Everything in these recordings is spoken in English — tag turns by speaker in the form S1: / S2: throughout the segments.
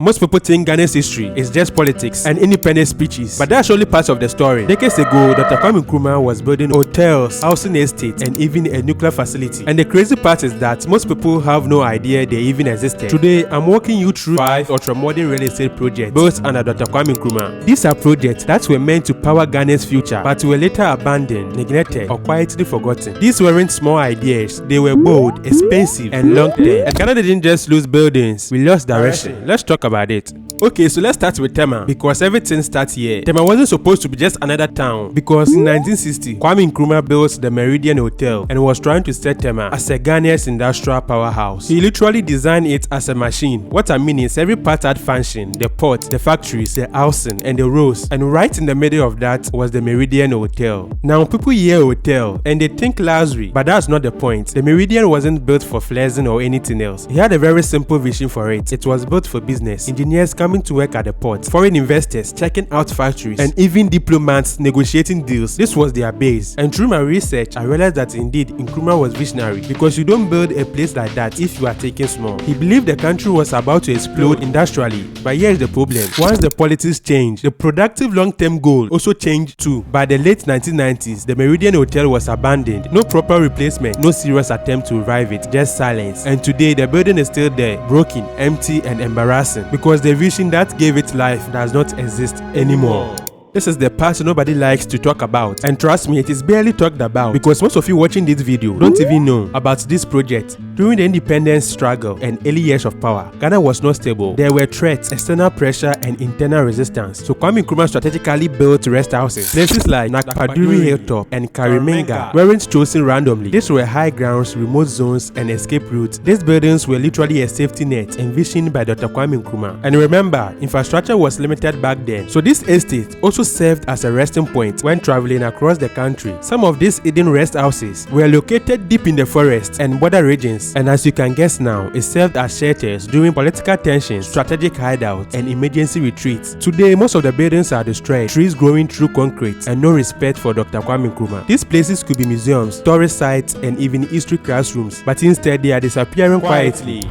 S1: Most people think Ghana's history is just politics and independent speeches, but that's only part of the story. Decades ago, Dr. Kwame Nkrumah was building hotels, housing estates, and even a nuclear facility. And the crazy part is that most people have no idea they even existed. Today, I'm walking you through 5 ultra-modern real estate projects built under Dr. Kwame Nkrumah. These are projects that were meant to power Ghana's future, but were later abandoned, neglected, or quietly forgotten. These weren't small ideas. They were bold, expensive, and long-term. And Ghana didn't just lose buildings, we lost direction. Let's talk about it. Okay, so let's start with Tema, because everything starts here. Tema wasn't supposed to be just another town, because in 1960, Kwame Nkrumah built the Meridian Hotel and was trying to set Tema as a Ghanaian's industrial powerhouse. He literally designed it as a machine. What I mean is every part had function: the port, the factories, the housing, and the roads. And right in the middle of that was the Meridian Hotel. Now people hear hotel and they think luxury, but that's not the point. The Meridian wasn't built for flexing or anything else. He had a very simple vision for it. It was built for business. Engineers coming to work at the port, foreign investors checking out factories, and even diplomats negotiating deals. This was their base. And through my research, I realized that indeed Nkrumah was visionary, because you don't build a place like that if you are taking small. He believed the country was about to explode industrially, but here's the problem. Once the politics changed, the productive long-term goal also changed too. By the late 1990s, the Meridian Hotel was abandoned. No proper replacement, no serious attempt to revive it, just silence. And today the building is still there, broken, empty, and embarrassing, because the vision that gave it life does not exist anymore. This is the part nobody likes to talk about, and trust me, it is barely talked about, because most of you watching this video don't even know about this project. During the independence struggle and early years of power, Ghana was not stable. There were threats, external pressure, and internal resistance. So Kwame Nkrumah strategically built rest houses. Places like Nakpaduri Hilltop and Karimenga weren't chosen randomly. These were high grounds, remote zones, and escape routes. These buildings were literally a safety net envisioned by Dr. Kwame Nkrumah. And remember, infrastructure was limited back then, so this estate also served as a resting point when traveling across the country. Some of these hidden rest houses were located deep in the forests and border regions, and as you can guess now, it served as shelters during political tensions, strategic hideouts, and emergency retreats. Today, most of the buildings are destroyed, trees growing through concrete, and no respect for Dr. Kwame Nkrumah. These places could be museums, tourist sites, and even history classrooms, but instead they are disappearing quietly.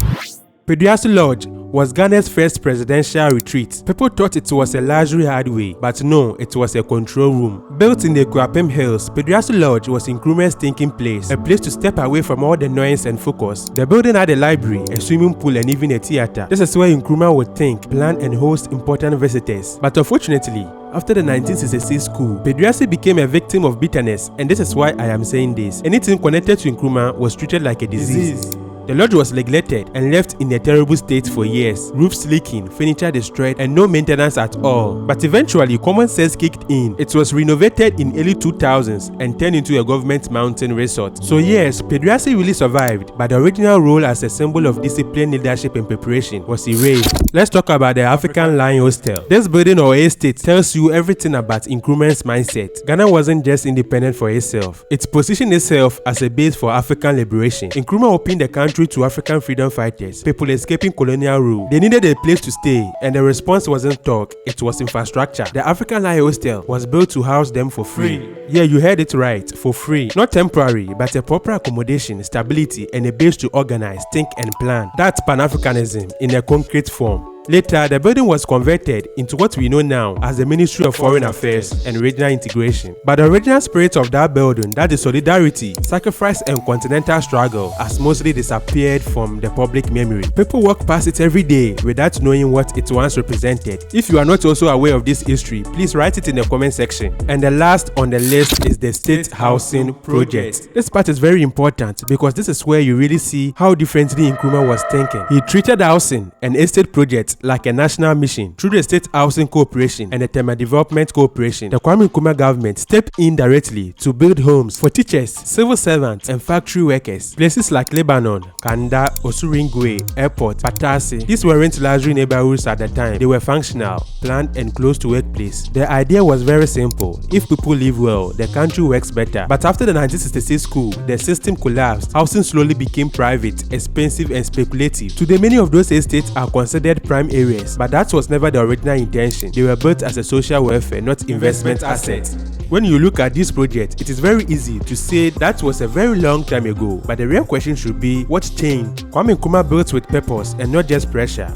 S1: Peduase Lodge was Ghana's first presidential retreat. People thought it was a luxury hideaway, but no, it was a control room. Built in the Kwapem Hills, Peduase Lodge was Nkrumah's thinking place, a place to step away from all the noise and focus. The building had a library, a swimming pool, and even a theater. This is where Nkrumah would think, plan, and host important visitors. But unfortunately, after the 1966 coup, Peduase became a victim of bitterness, and this is why I am saying this. Anything connected to Nkrumah was treated like a disease. The lodge was neglected and left in a terrible state for years. Roofs leaking, furniture destroyed, and no maintenance at all. But eventually, common sense kicked in. It was renovated in early 2000s and turned into a government mountain resort. So yes, Peduase really survived, but the original role as a symbol of discipline, leadership, and preparation was erased. Let's talk about the African Lion Hostel. This building or estate tells you everything about Nkrumah's mindset. Ghana wasn't just independent for itself. It positioned itself as a base for African liberation. Nkrumah opened the country to African freedom fighters, people escaping colonial rule. They needed a place to stay, and the response wasn't talk, it was infrastructure. The African Lion Hostel was built to house them for free. Yeah, you heard it right, for free. Not temporary, but a proper accommodation, stability, and a base to organize, think, and plan. That's Pan-Africanism in a concrete form. Later, the building was converted into what we know now as the Ministry of Foreign Affairs and Regional Integration. But the original spirit of that building, that is solidarity, sacrifice, and continental struggle, has mostly disappeared from the public memory. People walk past it every day without knowing what it once represented. If you are not also aware of this history, please write it in the comment section. And the last on the list is the State Housing Project. This part is very important because this is where you really see how differently Nkrumah was thinking. He treated housing and estate projects like a national mission. Through the State Housing Corporation and the Tema Development Corporation, the Kwame Nkrumah government stepped in directly to build homes for teachers, civil servants, and factory workers. Places like Lebanon, Kanda, Osuringwe, Airport, Patasi. These weren't luxury neighborhoods at the time. They were functional, planned, and close to workplace. The idea was very simple. If people live well, the country works better. But after the 1966 coup, the system collapsed. Housing slowly became private, expensive, and speculative. Today, many of those estates are considered prime areas, but that was never the original intention. They were built as a social welfare, not investment assets. When you look at this project, it is very easy to say that was a very long time ago, but the real question should be, what changed? Kwame Nkrumah built with purpose and not just pressure.